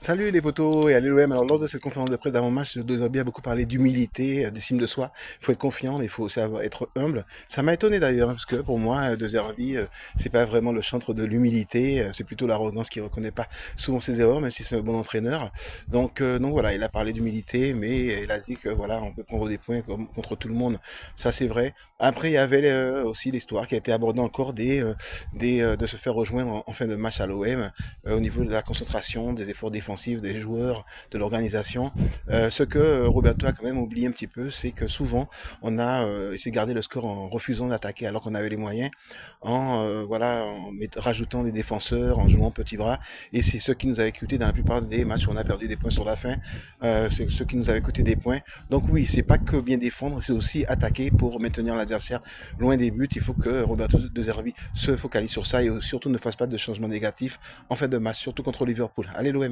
Salut les potos et allez l'OM. Alors lors de cette conférence de presse d'avant-match, De Zerbi a beaucoup parlé d'humilité, d'estime de soi. Il faut être confiant, mais il faut aussi être humble. Ça m'a étonné d'ailleurs, parce que pour moi, De Zerbi, c'est pas vraiment le chantre de l'humilité, c'est plutôt l'arrogance qui reconnaît pas souvent ses erreurs, même si c'est un bon entraîneur. Donc voilà, il a parlé d'humilité, mais il a dit que voilà, on peut prendre des points contre tout le monde. Ça c'est vrai. Après, il y avait aussi l'histoire qui a été abordée encore de se faire rejoindre en fin de match à l'OM au niveau de la concentration, des efforts défensifs des joueurs, de l'organisation. Ce que Roberto a quand même oublié un petit peu, c'est que souvent on a essayé de garder le score en refusant d'attaquer alors qu'on avait les moyens, en rajoutant des défenseurs, en jouant petit bras. Et c'est ce qui nous avait coûté dans la plupart des matchs où on a perdu des points sur la fin. C'est ce qui nous avait coûté des points. Donc oui, c'est pas que bien défendre, c'est aussi attaquer pour maintenir l'adversaire loin des buts. Il faut que Roberto De Zerbi se focalise sur ça et surtout ne fasse pas de changements négatifs en fin de match, surtout contre Liverpool. Allez l'OM.